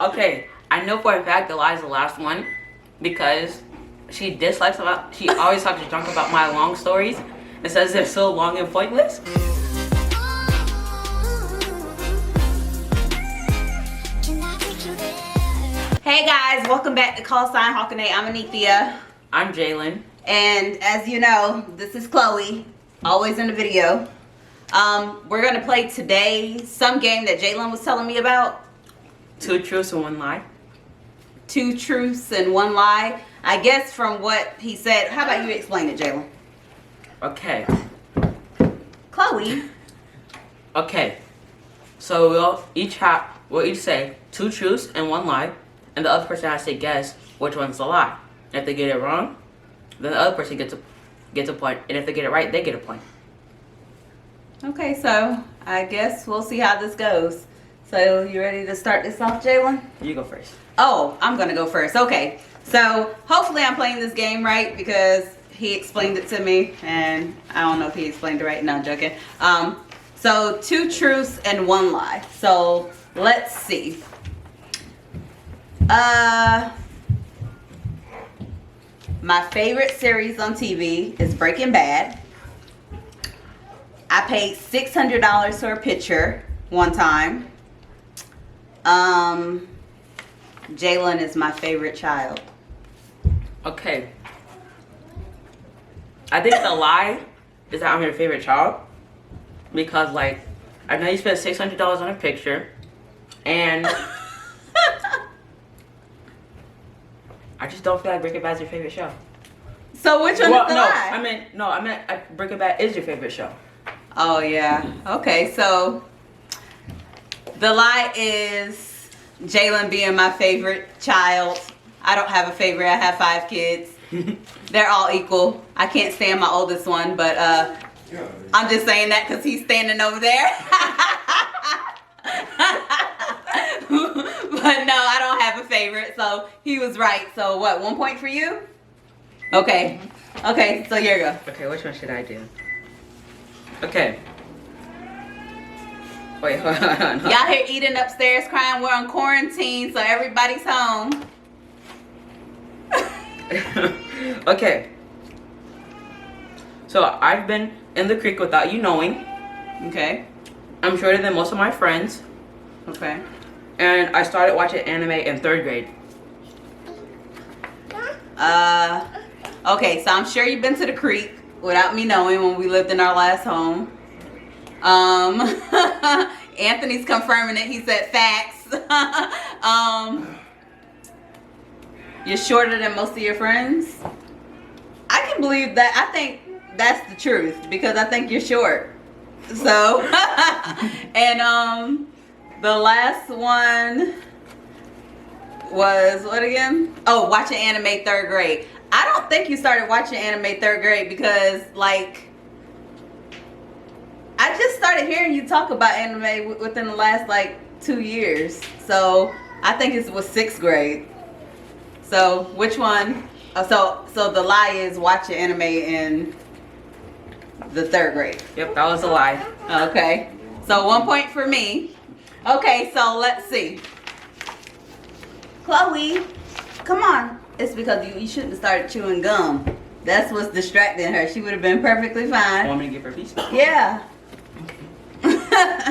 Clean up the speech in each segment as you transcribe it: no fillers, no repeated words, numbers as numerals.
Okay, I know for a fact the lie is the last one because she dislikes about. She always talks junk about my long stories and says they're so long and pointless. Hey guys, welcome back to Call Sign Hawkinae. I'm Anithia. I'm Jalen. And as you know, this is Chloe, always in the video. We're gonna play today some game that Jalen was telling me about. 2 truths and 1 lie. 2 truths and 1 lie. I guess from what he said. How about you explain it, Jalen? Okay. Chloe. Okay. So we'll each say 2 truths and 1 lie, and the other person has to guess which one's the lie. If they get it wrong, then the other person gets a point, and if they get it right, they get a point. Okay, so I guess we'll see how this goes. So you ready to start this off, Jalen? You go first. Oh, I'm gonna go first. Okay, so hopefully I'm playing this game right because he explained it to me, and I don't know if he explained it right. No, I'm joking. So 2 truths and 1 lie. So let's see. My favorite series on TV is Breaking Bad. I paid $600 for a picture one time. Jalen is my favorite child. Okay. I think the lie is that I'm your favorite child. Because, like, I know you spent $600 on a picture. And I just don't feel like Breaking Bad's your favorite show. So which one is the lie? I meant Breaking Bad is your favorite show. Oh, yeah. Okay, so the lie is Jalen being my favorite child. I don't have a favorite. I have 5 kids. They're all equal. I can't stand my oldest one, but I'm just saying that because he's standing over there. But no, I don't have a favorite, so he was right. So what, 1 point for you? Okay. Okay, so here you go. Okay, which one should I do? Okay. Wait, hold on. Y'all here eating upstairs crying. We're on quarantine, so everybody's home. Okay. So I've been in the creek without you knowing. Okay. I'm shorter than most of my friends. Okay. And I started watching anime in 3rd grade. Okay, so I'm sure you've been to the creek without me knowing when we lived in our last home. Anthony's confirming it. He said facts. You're shorter than most of your friends. I can believe that. I think that's the truth because I think you're short. So, and the last one was what again? Oh, watching anime 3rd grade. I don't think you started watching anime 3rd grade because, like, I just started hearing you talk about anime within the last, like, 2 years. So, I think it was 6th grade. So, which one? So the lie is watching anime in the 3rd grade. Yep, that was a lie. Okay. So 1 point for me. Okay, so let's see. Chloe, come on. It's because you shouldn't have started chewing gum. That's what's distracting her. She would have been perfectly fine. Want me to give her a piece? Yeah.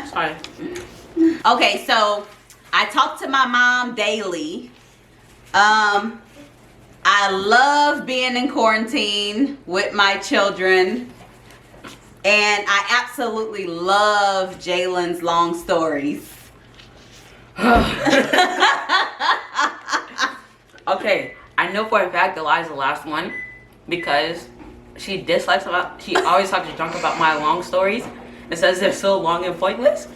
Sorry. Okay, so I talk to my mom daily. I love being in quarantine with my children. And I absolutely love Jalen's long stories. Okay, I know for a fact the lie is the last one because she always talks junk about my long stories and says they're so long and pointless.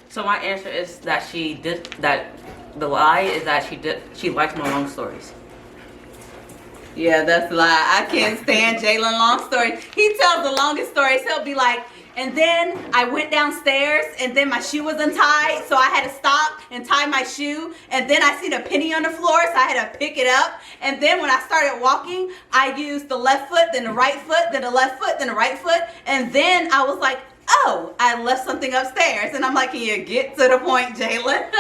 So my answer is that the lie is that she likes my long stories. Yeah, that's a lie. I can't stand Jalen long stories. He tells the longest stories. He'll be like, and then I went downstairs and then my shoe was untied, so I had to stop and tie my shoe. And then I seen a penny on the floor, so I had to pick it up. And then when I started walking, I used the left foot, then the right foot, then the left foot, then the right foot. And then I was like, oh, I left something upstairs. And I'm like, can you get to the point, Jalen?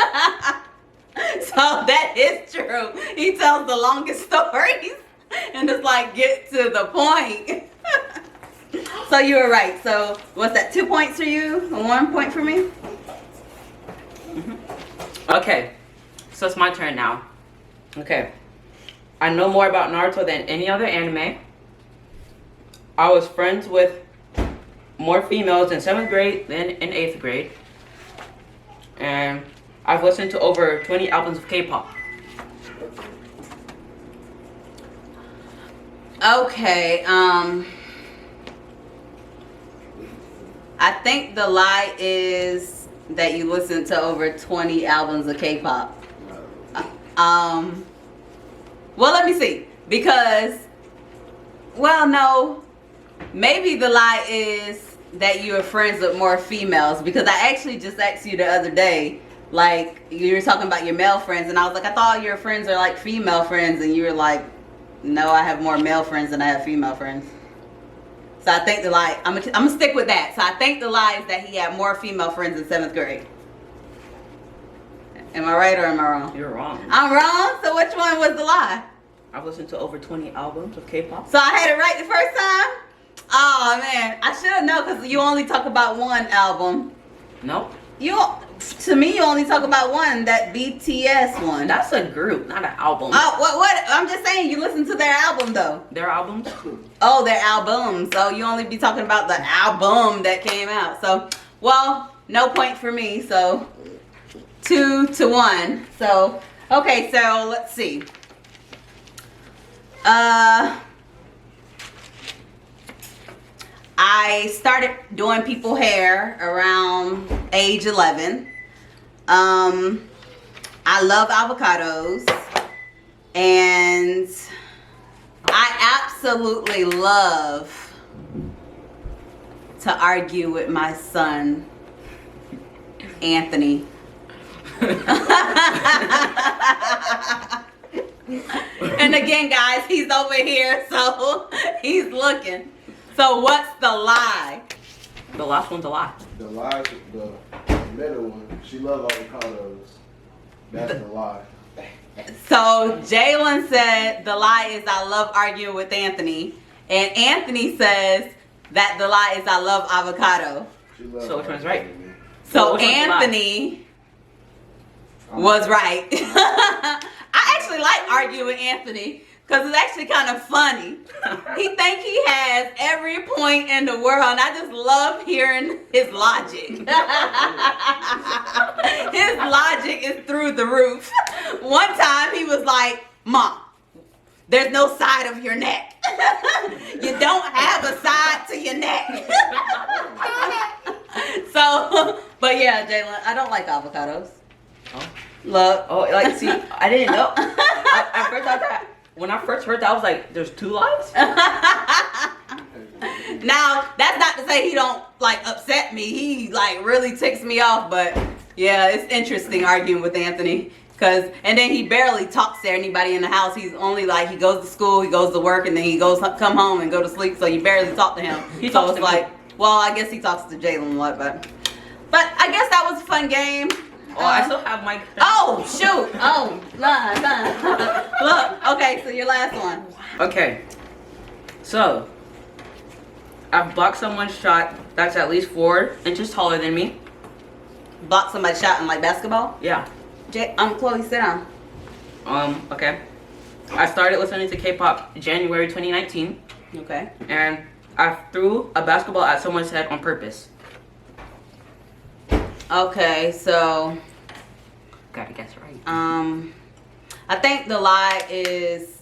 So that is true. He tells the longest stories and it's like, get to the point. So you were right. So what's that, 2 points for you and 1 point for me? Okay, so it's my turn now. Okay, I know more about Naruto than any other anime. I was friends with more females in 7th grade than in 8th grade. And I've listened to over 20 albums of K-pop. Okay, I think the lie is that you listen to over 20 albums of K-pop. Well, let me see. Because, well, no. Maybe the lie is that you are friends with more females. Because I actually just asked you the other day, like, you were talking about your male friends. And I was like, I thought all your friends are like female friends. And you were like, no, I have more male friends than I have female friends. So I think the lie, I'm gonna stick with that. So I think the lie is that he had more female friends in 7th grade. Am I right or am I wrong? You're wrong. I'm wrong? So which one was the lie? I've listened to over 20 albums of K-pop. So I had it right the first time? Oh man, I should have known because you only talk about one album. Nope. To me, you only talk about one, that BTS one. That's a group, not an album. Oh, what? I'm just saying you listen to their album though. Their albums? Oh, their album. So you only be talking about the album that came out. So, well, no point for me. So 2-1. So, okay, so let's see. I started doing people hair around age 11. I love avocados. And I absolutely love to argue with my son, Anthony. And again, guys, he's over here, so he's looking. So what's the lie? The last one's a lie. The lie, the middle one, she loves avocados. That's the lie. So Jalen said the lie is I love arguing with Anthony. And Anthony says that the lie is I love avocado. She loves So which one's right? So Which one's the lie? Anthony was right. I actually like arguing with Anthony because it's actually kind of funny. He think he has every point in the world, and I just love hearing his logic. His logic is through the roof. One time he was like, Mom, there's no side of your neck. You don't have a side to your neck. So, but yeah, Jalen, I don't like avocados. Oh. Look. Oh, like, see, I didn't know. I first thought that. When I first heard that, I was like, there's 2 lies? Now, that's not to say he don't, like, upset me. He, like, really ticks me off. But, yeah, it's interesting arguing with Anthony. And then he barely talks to anybody in the house. He's only, like, he goes to school, he goes to work, and then he come home and go to sleep. So you barely talk to him. He so talks it's to like, me. well, I guess he talks to Jalen a lot. But I guess that was a fun game. Oh, I still have my... Oh, shoot. Oh, nah. Look, okay, so your last one. Okay. So, I've blocked someone's shot that's at least 4 inches taller than me. Block somebody's shot in, like, basketball? Yeah. Chloe, sit down. Okay. I started listening to K-pop January 2019. Okay. And I threw a basketball at someone's head on purpose. Okay, so Gotta guess right. I think the lie is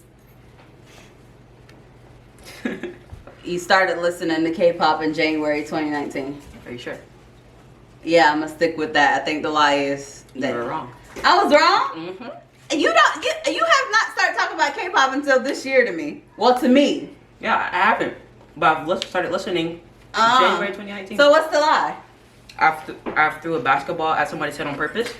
you started listening to K-pop in January 2019. Are you sure? Yeah, I'm gonna stick with that. I think the lie is that You were wrong. I was wrong. Mm-hmm. You have not started talking about K-pop until this year to me. Well, to me. Yeah, I haven't. But I've started listening January 2019. So what's the lie? I've threw a basketball at somebody's head on purpose.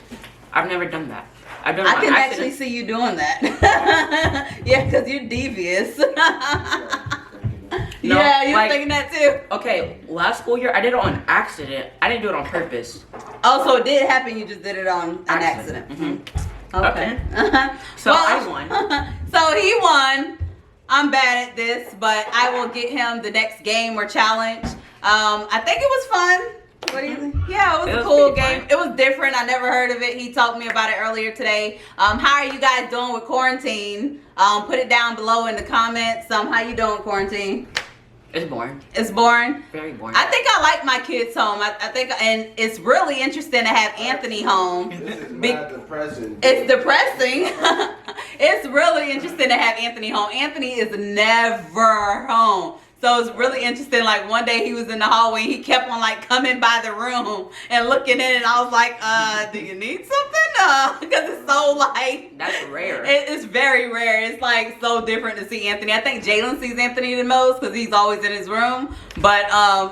I've never done that. I've done I it can by actually accident. see you doing that. Yeah, because you're devious. No, yeah, you like- were thinking that too. Okay, last school year I did it on accident. I didn't do it on purpose. Oh, so it did happen. You just did it on an accident. Mm-hmm. Okay. So I won. So he won. I'm bad at this, but I will get him the next game or challenge. I think it was fun. What do you think? Yeah, it was a cool pretty game. fun. It was different. I never heard of it. He talked me about it earlier today. How are you guys doing with quarantine? Put it down below in the comments. How you doing with quarantine? It's boring. It's boring. Very boring. I think I like my kids home. I think, and it's really interesting to have Anthony home. This is Be- mad depressing. It's depressing. It's really interesting to have Anthony home. Anthony is never home. So it's really interesting. Like one day he was in the hallway, he kept on like coming by the room and looking in, and I was like, do you need something? Because it's so like, That's rare. it's very rare. It's like so different to see Anthony. I think Jalen sees Anthony the most because he's always in his room. But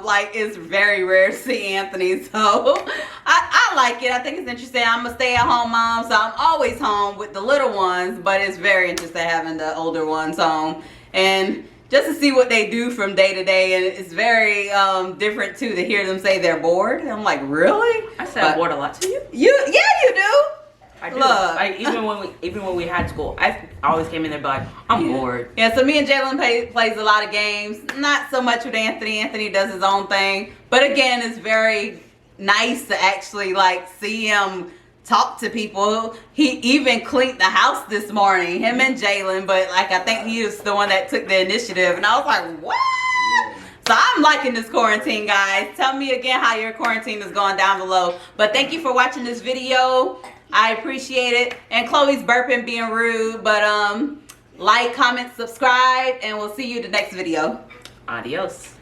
like it's very rare to see Anthony. So I like it. I think it's interesting. I'm a stay-at-home mom, so I'm always home with the little ones. But it's very interesting having the older ones home and just to see what they do from day to day. And it's very different too to hear them say they're bored. I'm like, really? I said But- bored a lot to you. You do. I do. Look. Like even when we had school, I always came in there and be like, I'm bored. Yeah, so me and Jalen plays a lot of games. Not so much with Anthony. Anthony does his own thing. But again, it's very nice to actually like see him talk to people. He even cleaned the house this morning, him and Jalen. But like I think he was the one that took the initiative. And I was like, what? So I'm liking this quarantine, guys. Tell me again how your quarantine is going down below. But thank you for watching this video. I appreciate it. And Chloe's burping, being rude. But like, comment, subscribe, and we'll see you in the next video. Adios.